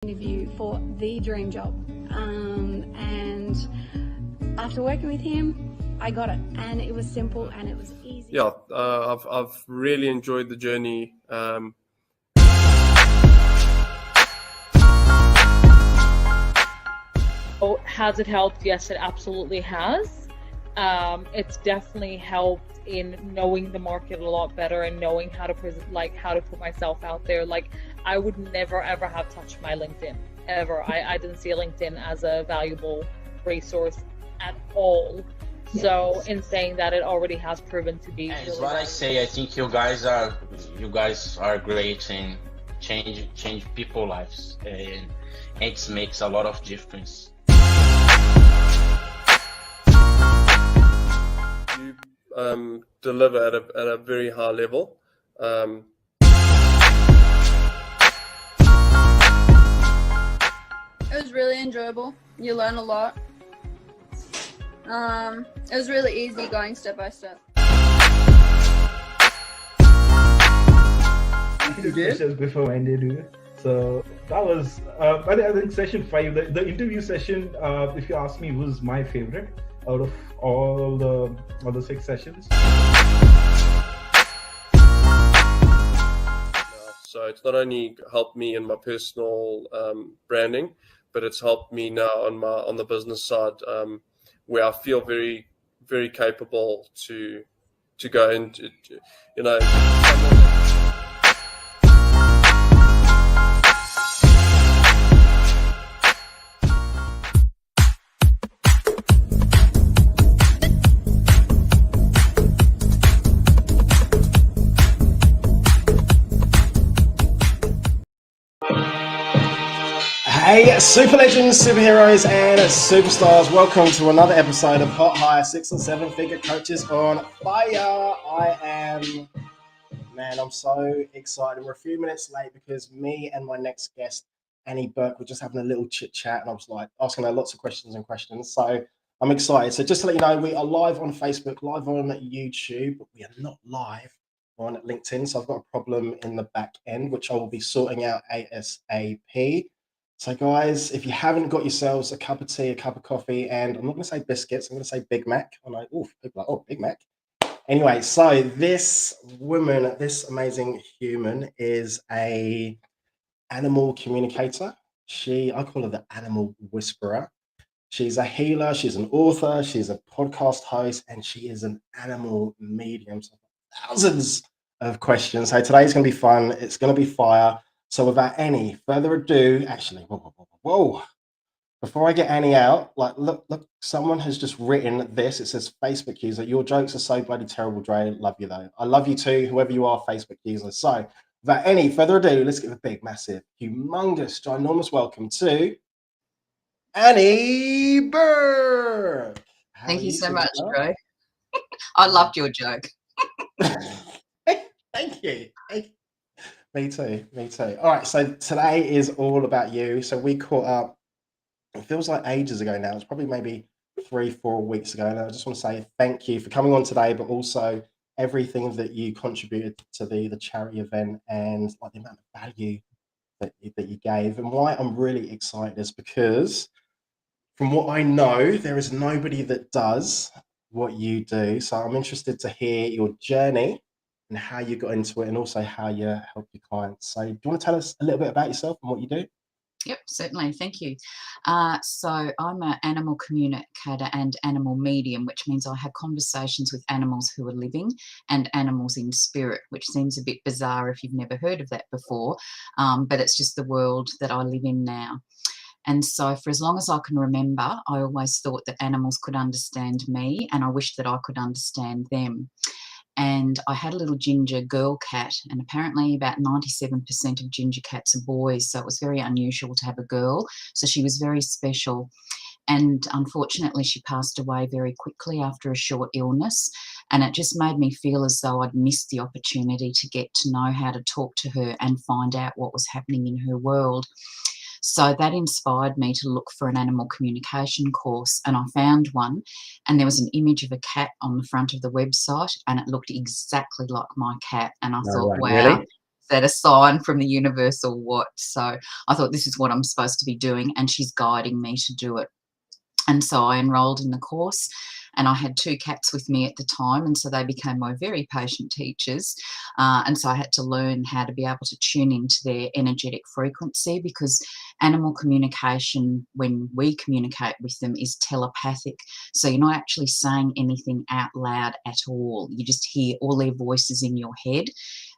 interview for the dream job, and after working with him, I got it, and it was simple and it was easy. Yeah, I've really enjoyed the journey. Has it helped? Yes, it absolutely has. It's definitely helped in knowing the market a lot better and knowing how to how to put myself out there. Like, I would never ever have touched my LinkedIn ever. I didn't see LinkedIn as a valuable resource at all. Yes. So in saying that, it already has proven to be. It's really what I say. I think you guys are great and change people's lives, and it makes a lot of difference. You deliver at a very high level. It was really enjoyable. You learn a lot. It was really easy going step by step. Questions before Andy do. So that was, I think session 5, the interview session, if you ask me, was my favorite out of all the 6 sessions. So it's not only helped me in my personal branding, but it's helped me now on the business side, where I feel very, very capable to go into, you know. Hey, super legends, superheroes, and superstars. Welcome to another episode of Hot Hire 6 and 7 Figure Coaches on Fire. I'm so excited. We're a few minutes late because me and my next guest, Annie Bourke, were just having a little chit chat, and I was like asking her lots of questions. So I'm excited. So just to let you know, we are live on Facebook, live on YouTube, but we are not live on LinkedIn. So I've got a problem in the back end, which I will be sorting out ASAP. So guys, if you haven't got yourselves a cup of tea, a cup of coffee, and I'm not going to say biscuits, I'm going to say Big Mac. I'm like, oh, people are like, oh, Big Mac. Anyway, so this woman, this amazing human, is a animal communicator. I call her the animal whisperer. She's a healer, she's an author, she's a podcast host, and she is an animal medium. So thousands of questions. So today's going to be fun. It's going to be fire. So without any further ado, actually, whoa. Before I get Annie out, like, look, someone has just written this. It says, Facebook user, your jokes are so bloody terrible, Dre. Love you though. I love you too, whoever you are, Facebook user. So without any further ado, let's give a big, massive, humongous, ginormous welcome to Annie Bourke. Thank you so much, Dre. I loved your joke. Thank you. Me too. All right, so today is all about you. So we caught up, it feels like ages ago now. It's probably maybe 3-4 weeks ago. And I just want to say thank you for coming on today, but also everything that you contributed to the charity event and like the amount of value that you gave. And why I'm really excited is because from what I know, there is nobody that does what you do. So I'm interested to hear your journey and how you got into it, and also how you help your clients. So do you want to tell us a little bit about yourself and what you do? Yep, certainly. Thank you. So I'm an animal communicator and animal medium, which means I have conversations with animals who are living and animals in spirit, which seems a bit bizarre if you've never heard of that before, but it's just the world that I live in now. And so for as long as I can remember, I always thought that animals could understand me, and I wished that I could understand them. And I had a little ginger girl cat, and apparently about 97% of ginger cats are boys, so it was very unusual to have a girl. So she was very special. And unfortunately, she passed away very quickly after a short illness, and it just made me feel as though I'd missed the opportunity to get to know how to talk to her and find out what was happening in her world. So that inspired me to look for an animal communication course, and I found one, and there was an image of a cat on the front of the website, and it looked exactly like my cat. And I thought, wow. Really? that a sign from the universe or what? So I thought, this is what I'm supposed to be doing, and she's guiding me to do it. And so I enrolled in the course, and I had 2 cats with me at the time, and so they became my very patient teachers. And so I had to learn how to be able to tune into their energetic frequency, because animal communication, when we communicate with them, is telepathic. So you're not actually saying anything out loud at all. You just hear all their voices in your head,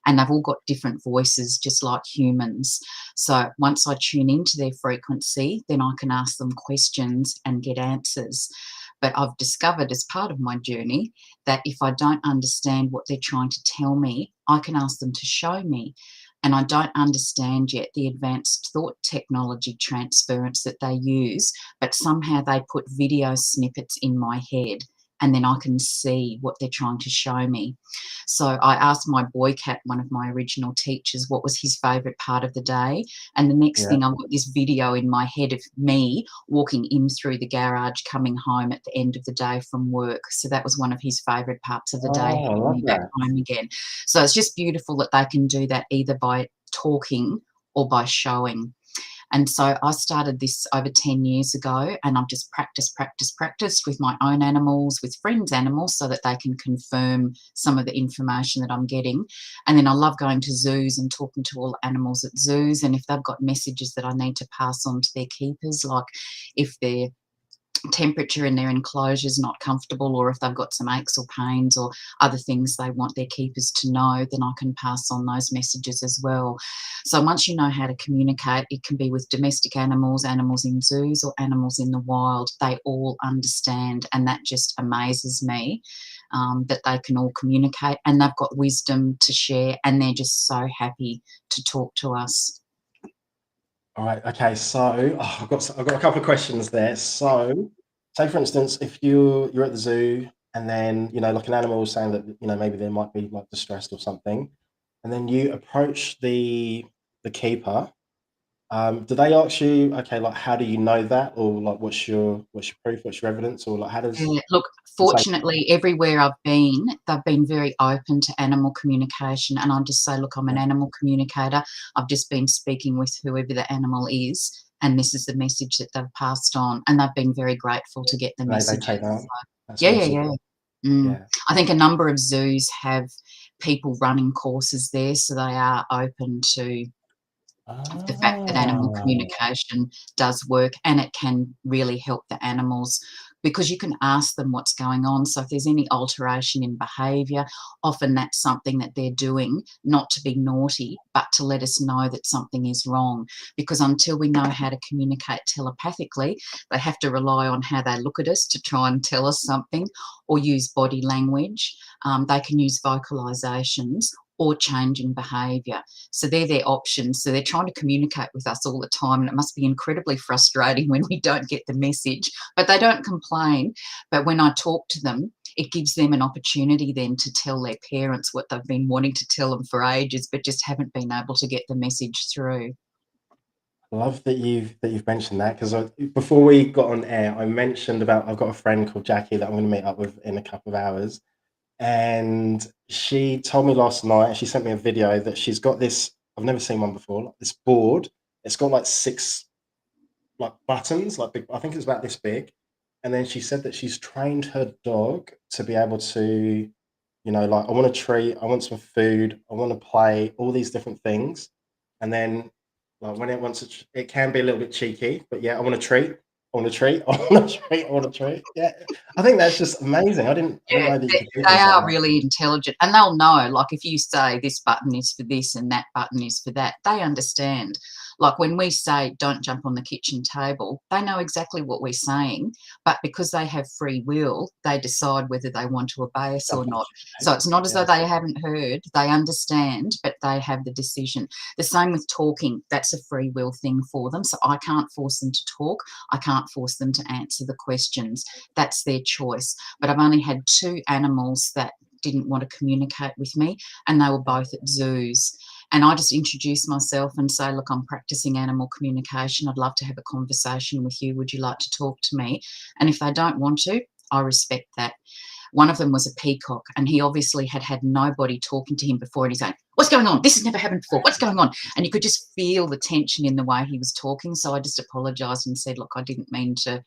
and they've all got different voices, just like humans. So once I tune into their frequency, then I can ask them questions and get answers. But I've discovered as part of my journey that if I don't understand what they're trying to tell me, I can ask them to show me. And I don't understand yet the advanced thought technology transference that they use, but somehow they put video snippets in my head, and then I can see what they're trying to show me. So I asked my boy cat, one of my original teachers, what was his favourite part of the day. And the next thing, I've got this video in my head of me walking in through the garage, coming home at the end of the day from work. So that was one of his favourite parts of the day, heading me back home again. So it's just beautiful that they can do that either by talking or by showing. And so I started this over 10 years ago, and I've just practiced with my own animals, with friends' animals, so that they can confirm some of the information that I'm getting. And then I love going to zoos and talking to all animals at zoos. And if they've got messages that I need to pass on to their keepers, like if they're temperature in their enclosure is not comfortable, or if they've got some aches or pains or other things they want their keepers to know, then I can pass on those messages as well. So once you know how to communicate, it can be with domestic animals, animals in zoos, or animals in the wild, they all understand, and that just amazes me, that they can all communicate, and they've got wisdom to share, and they're just so happy to talk to us. All right. Okay. So I've got a couple of questions there. So, say for instance, if you're at the zoo, and then like an animal is saying that maybe they might be like distressed or something, and then you approach the keeper. Do they ask you, okay, like how do you know that, or like what's your proof, what's your evidence, or like how does? Yeah, look, fortunately, everywhere I've been, they've been very open to animal communication, and I'll just say, look, I'm an animal communicator. I've just been speaking with whoever the animal is, and this is the message that they've passed on, and they've been very grateful to get the message. They take that. So, yeah. I think a number of zoos have people running courses there, so they are open to the fact that animal communication does work, and it can really help the animals, because you can ask them what's going on. So if there's any alteration in behaviour, often that's something that they're doing, not to be naughty, but to let us know that something is wrong. Because until we know how to communicate telepathically, they have to rely on how they look at us to try and tell us something, or use body language. They can use vocalisations, or changing behaviour. So they're their options. So they're trying to communicate with us all the time, and it must be incredibly frustrating when we don't get the message. But they don't complain. But when I talk to them, it gives them an opportunity then to tell their parents what they've been wanting to tell them for ages, but just haven't been able to get the message through. I love that you've mentioned that, because before we got on air, I mentioned about I've got a friend called Jackie that I'm going to meet up with in a couple of hours. And she told me last night, she sent me a video that she's got this, I've never seen one before, like this board. It's got like 6 like buttons, like big, I think it's about this big. And then she said that she's trained her dog to be able to, like, I want a treat, I want some food, I want to play, all these different things. And then like when it wants it can be a little bit cheeky, but yeah, I want a treat. I want a treat. I want a treat. I want a treat. Yeah, I think that's just amazing. I didn't know that you could do they are like really intelligent, and they'll know. Like if you say this button is for this and that button is for that, they understand. Like when we say don't jump on the kitchen table, they know exactly what we're saying, but because they have free will, they decide whether they want to obey us or not. So it's not as though they haven't heard, they understand, but they have the decision. The same with talking, that's a free will thing for them. So I can't force them to talk, I can't force them to answer the questions. That's their choice. But I've only had 2 animals that didn't want to communicate with me, and they were both at zoos. And I just introduce myself and say, look, I'm practicing animal communication. I'd love to have a conversation with you. Would you like to talk to me? And if they don't want to, I respect that. One of them was a peacock, and he obviously had nobody talking to him before, and he's going, What's going on? This has never happened before. What's going on? And you could just feel the tension in the way he was talking. So I just apologized and said, look, I didn't mean to,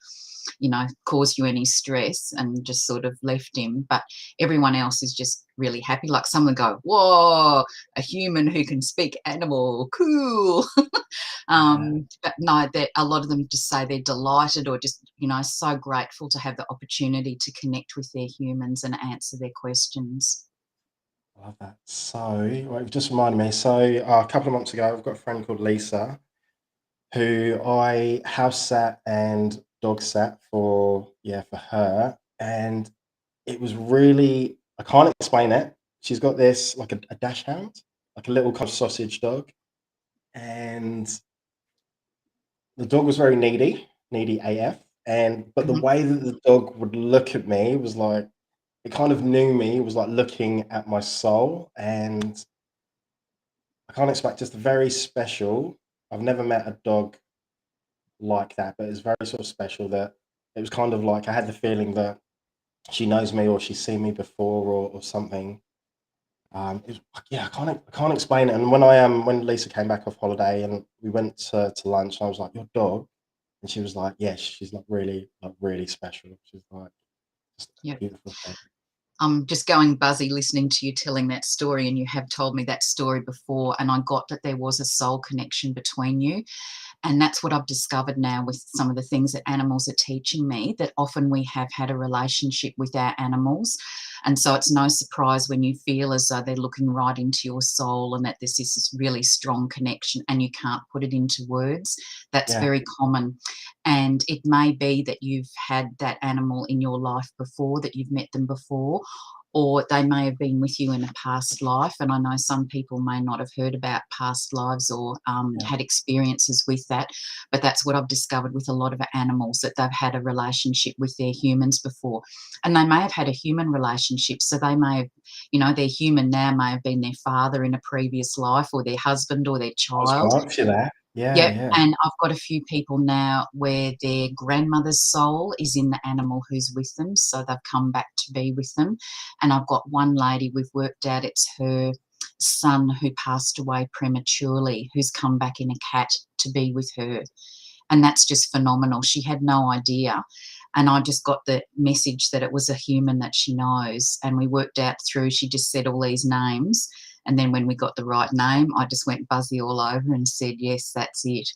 you know, cause you any stress, and just sort of left him. But everyone else is just really happy. Like some would go, whoa, a human who can speak animal, cool. But no, that a lot of them just say they're delighted, or just, you know, so grateful to have the opportunity to connect with their humans and answer their questions. I love that. So, well, it just reminded me. So, a couple of months ago, I've got a friend called Lisa, who I house sat and dog sat for her, and it was really, I can't explain it. She's got this like a dash hound, like a little kind of sausage dog, and the dog was very needy AF, but the way that the dog would look at me was like, it kind of knew me. It was like looking at my soul, and I can't explain. Just very special. I've never met a dog like that, but it's very sort of special. That it was kind of like I had the feeling that she knows me, or she's seen me before, or something. It was, yeah, I can't explain it. And when Lisa came back off holiday and we went to lunch, I was like, "Your dog," and she was like, "Yes, she's like really special." She's like just a beautiful thing. I'm just going buzzy listening to you telling that story, and you have told me that story before, and I got that there was a soul connection between you. And that's what I've discovered now with some of the things that animals are teaching me, that often we have had a relationship with our animals. And so it's no surprise when you feel as though they're looking right into your soul, and that there's this really strong connection and you can't put it into words. That's very common. And it may be that you've had that animal in your life before, that you've met them before, or they may have been with you in a past life. And I know some people may not have heard about past lives or had experiences with that, but that's what I've discovered with a lot of animals, that they've had a relationship with their humans before. And they may have had a human relationship, so they may have, you know, their human now may have been their father in a previous life, or their husband, or their child. I was going to ask you that. Yeah. And I've got a few people now where their grandmother's soul is in the animal who's with them, so they've come back to be with them. And I've got one lady we've worked out it's her son who passed away prematurely, who's come back in a cat to be with her. And that's just phenomenal. She had no idea. And I just got the message that it was a human that she knows. And we worked out through, she just said all these names. And then when we got the right name, I just went buzzy all over and said, yes, that's it.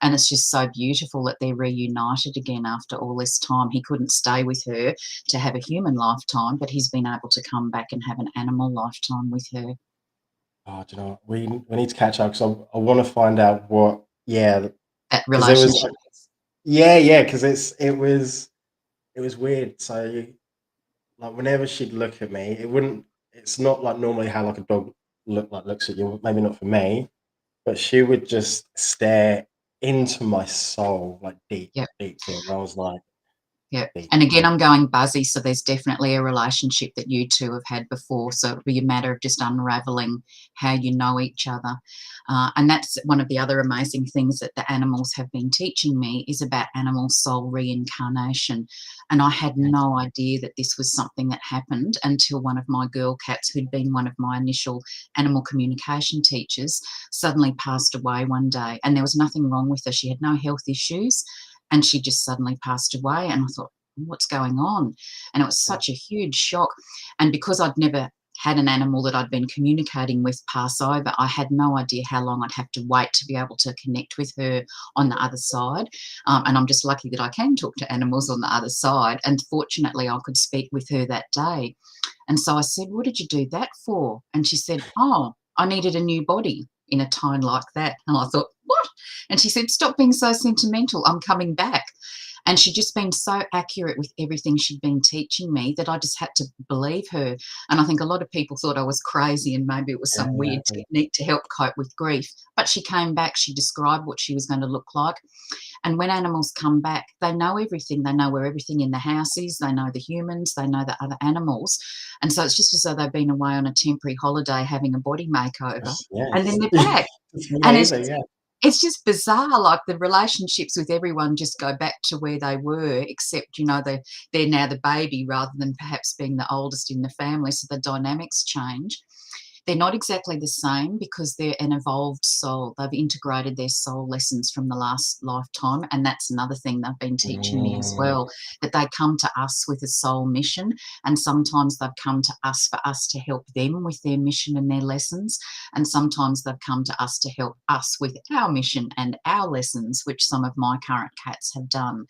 And it's just so beautiful that they're reunited again after all this time. He couldn't stay with her to have a human lifetime, but he's been able to come back and have an animal lifetime with her. Oh, do you know what? We need to catch up, because I want to find out what, that relationship. Because it was weird. So like whenever she'd look at me, it's not like normally how like a dog looks at you, maybe not for me, but she would just stare into my soul, like deep in. And I was like, and again, I'm going buzzy, so there's definitely a relationship that you two have had before, so it'll be a matter of just unraveling how you know each other. And that's one of the other amazing things that the animals have been teaching me, is about animal soul reincarnation. And I had no idea that this was something that happened until one of my girl cats, who'd been one of my initial animal communication teachers, suddenly passed away one day. And there was nothing wrong with her. She had no health issues, and she just suddenly passed away. And I thought, what's going on? And it was such a huge shock. And because I'd never had an animal that I'd been communicating with pass over, I had no idea how long I'd have to wait to be able to connect with her on the other side. And I'm just lucky that I can talk to animals on the other side. And fortunately, I could speak with her that day. And so I said, what did you do that for? And she said, oh, I needed a new body, in a tone like that. And I thought, what? And she said, stop being so sentimental, I'm coming back. And she'd just been so accurate with everything she'd been teaching me that I just had to believe her. And I think a lot of people thought I was crazy, and maybe it was some weird technique to help cope with grief. But she came back, she described what she was going to look like. And when animals come back, they know everything. They know where everything in the house is. They know the humans. They know the other animals. And so it's just as though they've been away on a temporary holiday having a body makeover. And then they're back. And it's just bizarre. Like the relationships with everyone just go back to where they were, except, you know, they're now the baby rather than perhaps being the oldest in the family. So the dynamics change. They're not exactly the same because they're an evolved soul. They've integrated their soul lessons from the last lifetime, and that's another thing they've been teaching me as well, that they come to us with a soul mission, and sometimes they've come to us for us to help them with their mission and their lessons, and sometimes they've come to us to help us with our mission and our lessons, which some of my current cats have done.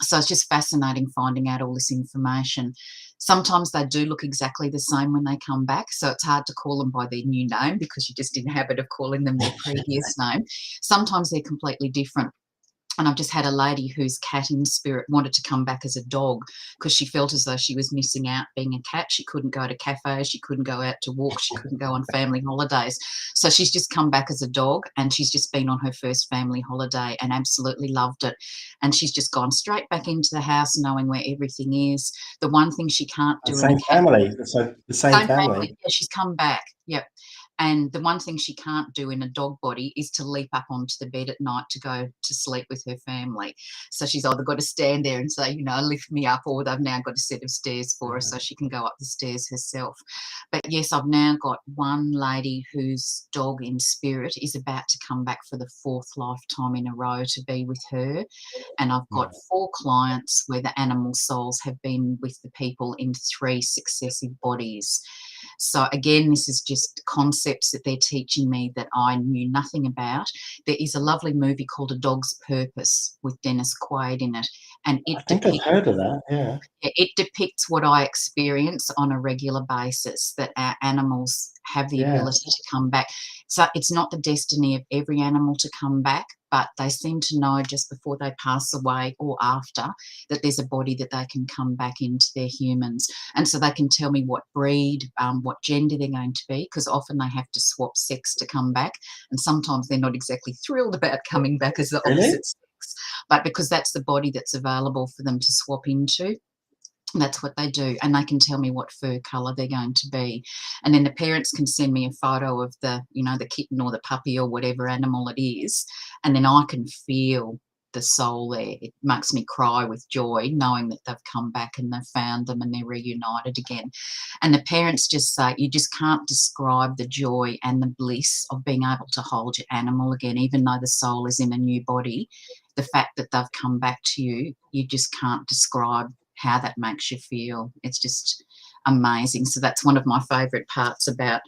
So it's just fascinating finding out all this information. Sometimes they do look exactly the same when they come back, so it's hard to call them by their new name because you're just in the habit of calling them their previous name. Sometimes they're completely different. And I've just had a lady whose cat in spirit wanted to come back as a dog because she felt as though she was missing out being a cat. She couldn't go to cafes, she couldn't go out to walk, she couldn't go on family holidays. So she's just come back as a dog, and she's just been on her first family holiday and absolutely loved it. And she's just gone straight back into the house knowing where everything is. The one thing she can't do the same family. So the same family. Yeah, she's come back. Yep. And the one thing she can't do in a dog body is to leap up onto the bed at night to go to sleep with her family. So she's either got to stand there and say, you know, lift me up, or they've now got a set of stairs for her so she can go up the stairs herself. But yes, I've now got one lady whose dog in spirit is about to come back for the 4th lifetime in a row to be with her. And I've got 4 clients where the animal souls have been with the people in 3 successive bodies. So again, this is just concepts that they're teaching me that I knew nothing about. There is a lovely movie called A Dog's Purpose with Dennis Quaid in it, and I think I've heard of that. Yeah, it depicts what I experience on a regular basis, that our animals have the ability to come back. So it's not the destiny of every animal to come back, but they seem to know just before they pass away or after that there's a body that they can come back into their humans. And so they can tell me what breed, what gender they're going to be, because often they have to swap sex to come back. And sometimes they're not exactly thrilled about coming back as the opposite sex, but because that's the body that's available for them to swap into. That's what they do, and they can tell me what fur colour they're going to be. And then the parents can send me a photo of the, you know, the kitten or the puppy or whatever animal it is, and then I can feel the soul there. It makes me cry with joy knowing that they've come back and they've found them and they're reunited again. And the parents just say, you just can't describe the joy and the bliss of being able to hold your animal again, even though the soul is in a new body. The fact that they've come back to you, you just can't describe how that makes you feel. It's just amazing. So that's one of my favourite parts about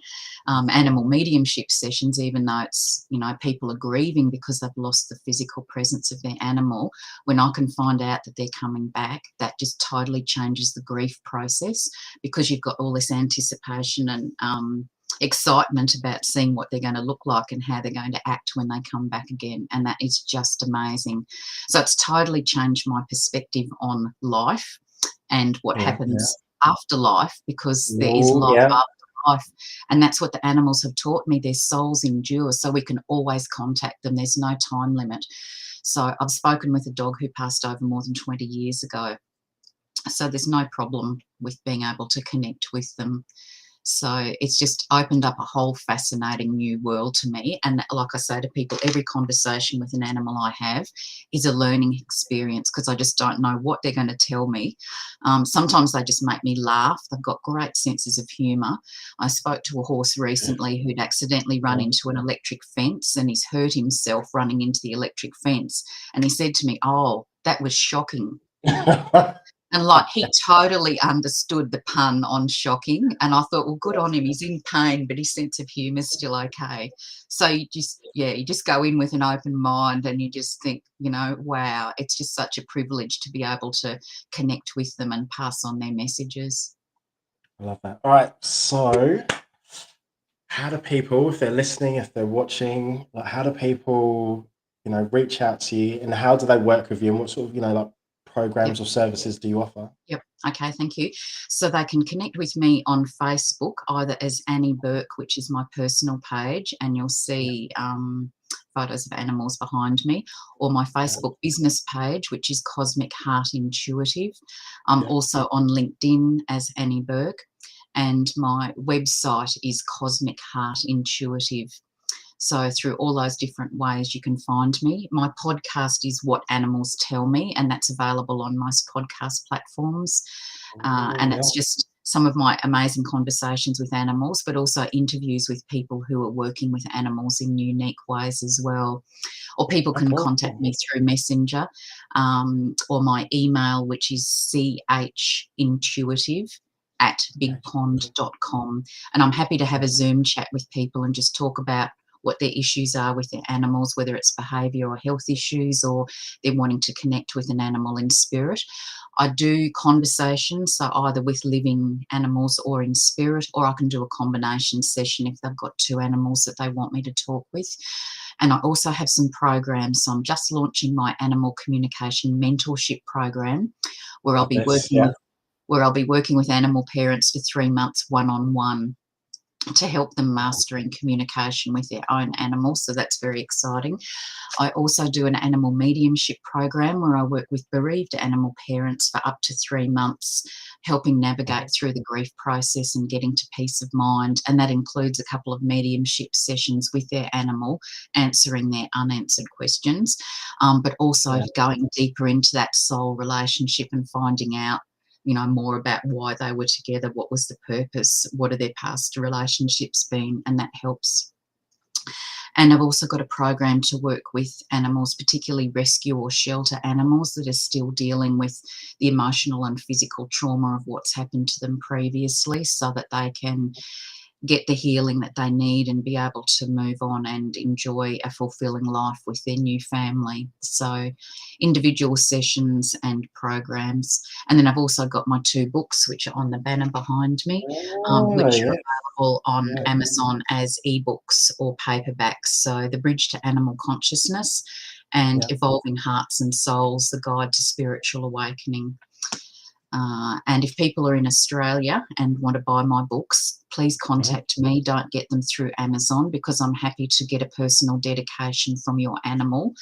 animal mediumship sessions, even though it's, you know, people are grieving because they've lost the physical presence of their animal. When I can find out that they're coming back, that just totally changes the grief process, because you've got all this anticipation and excitement about seeing what they're going to look like and how they're going to act when they come back again. And that is just amazing. So it's totally changed my perspective on life and what happens after life, because there is life after life. And that's what the animals have taught me. Their souls endure, so we can always contact them. There's no time limit. So I've spoken with a dog who passed over more than 20 years ago. So there's no problem with being able to connect with them. So it's just opened up a whole fascinating new world to me. And like I say to people, every conversation with an animal I have is a learning experience, because I just don't know what they're going to tell me. Sometimes they just make me laugh. They've got great senses of humour. I spoke to a horse recently who'd accidentally run into an electric fence, and he's hurt himself running into the electric fence. And he said to me, "Oh, that was shocking." And like, he totally understood the pun on shocking. And I thought, well, good on him. He's in pain, but his sense of humour is still okay. So you just go in with an open mind, and you just think, you know, wow, it's just such a privilege to be able to connect with them and pass on their messages. I love that. All right. So how do people, if they're listening, if they're watching, like, how do people, you know, reach out to you, and how do they work with you, and what sort of, you know, like, programs or services do you offer? Yep. Okay, thank you. So they can connect with me on Facebook, either as Annie Bourke, which is my personal page, and you'll see photos of animals behind me, or my Facebook business page, which is Cosmic Heart Intuitive. I'm also on LinkedIn as Annie Bourke, and my website is Cosmic Heart Intuitive. So through all those different ways you can find me. My podcast is What Animals Tell Me, and that's available on most podcast platforms. And it's just some of my amazing conversations with animals, but also interviews with people who are working with animals in unique ways as well. Or people can contact me through Messenger, or my email, which is chintuitive@bigpond.com. And I'm happy to have a Zoom chat with people and just talk about what their issues are with their animals, whether it's behaviour or health issues, or they're wanting to connect with an animal in spirit. I do conversations, so either with living animals or in spirit, or I can do a combination session if they've got two animals that they want me to talk with. And I also have some programs. So I'm just launching my animal communication mentorship program, where I'll be working with animal parents for 3 months one-on-one to help them mastering communication with their own animals. So that's very exciting. I also do an animal mediumship program where I work with bereaved animal parents for up to 3 months, helping navigate through the grief process and getting to peace of mind. And that includes a couple of mediumship sessions with their animal, answering their unanswered questions, but also going deeper into that soul relationship and finding out, you know, more about why they were together, what was the purpose, what are their past relationships been, and that helps. And I've also got a program to work with animals, particularly rescue or shelter animals that are still dealing with the emotional and physical trauma of what's happened to them previously, so that they can get the healing that they need and be able to move on and enjoy a fulfilling life with their new family. So individual sessions and programs. And then I've also got my 2 books, which are on the banner behind me, which are available on Amazon as ebooks or paperbacks. So The Bridge to Animal Consciousness and Evolving Hearts and Souls, The Guide to Spiritual Awakening. And if people are in Australia and want to buy my books, please contact me. Don't get them through Amazon, because I'm happy to get a personal dedication from your animal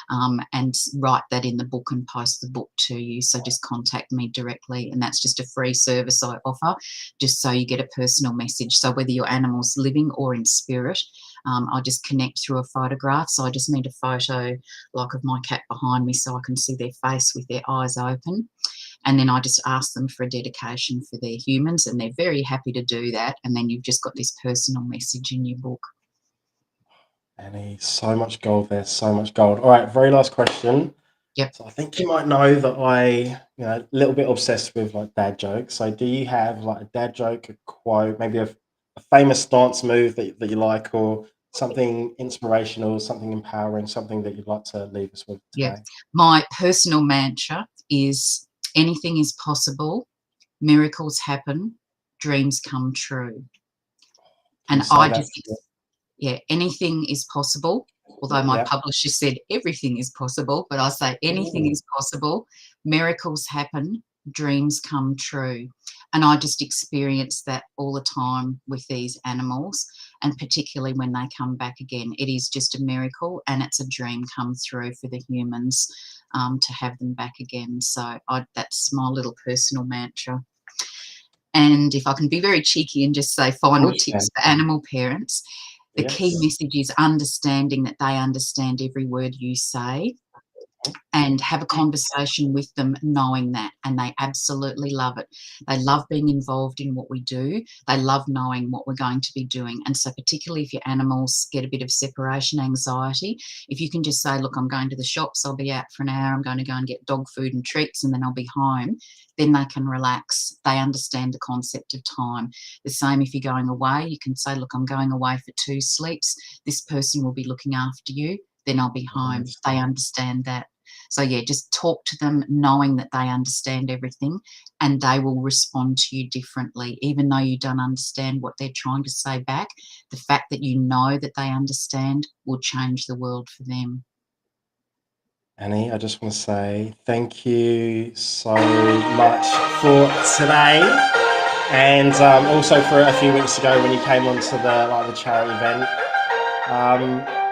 and write that in the book and post the book to you. So just contact me directly, and that's just a free service I offer, just so you get a personal message. So whether your animal's living or in spirit, I just connect through a photograph. So I just need a photo like of my cat behind me so I can see their face with their eyes open. And then I just ask them for a dedication for their humans, and they're very happy to do that. And then you've just got this personal message in your book. Annie, so much gold there, so much gold. All right, very last question. Yep. So I think you might know that a little bit obsessed with like dad jokes. So do you have like a dad joke, a quote, maybe a famous dance move that you like, or something inspirational, something empowering, something that you'd like to leave us with today? Yeah. My personal mantra is, anything is possible, miracles happen, dreams come true. And I just, anything is possible. Although my publisher said everything is possible, but I say anything is possible, miracles happen, dreams come true. And I just experience that all the time with these animals, and particularly when they come back again. It is just a miracle, and it's a dream come through for the humans to have them back again. So that's my little personal mantra. And if I can be very cheeky and just say final tips for animal parents, the key message is understanding that they understand every word you say, and have a conversation with them knowing that, and they absolutely love it. They love being involved in what we do. They love knowing what we're going to be doing. And so particularly if your animals get a bit of separation anxiety, if you can just say, look, I'm going to the shops, I'll be out for an hour, I'm going to go and get dog food and treats, and then I'll be home, then they can relax. They understand the concept of time. The same if you're going away, you can say, look, I'm going away for 2 sleeps. This person will be looking after you. Then I'll be home. They understand that. So yeah, just talk to them knowing that they understand everything, and they will respond to you differently. Even though you don't understand what they're trying to say back, the fact that you know that they understand will change the world for them. Annie, I just want to say thank you so much for today, and also for a few weeks ago when you came onto the charity event.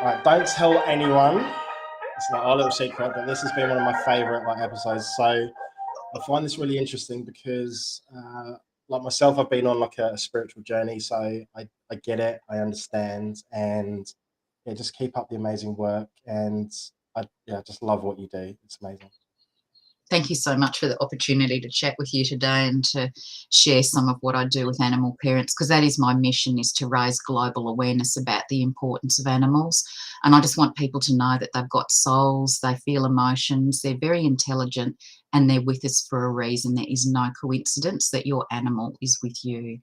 Right, don't tell anyone. It's like our little secret, but this has been one of my favorite episodes. So I find this really interesting because, like myself, I've been on like a spiritual journey, so I get it, I understand, and yeah, just keep up the amazing work, and I just love what you do. It's amazing. Thank you so much for the opportunity to chat with you today and to share some of what I do with animal parents, because that is my mission, is to raise global awareness about the importance of animals. And I just want people to know that they've got souls, they feel emotions, they're very intelligent, and they're with us for a reason. There is no coincidence that your animal is with you.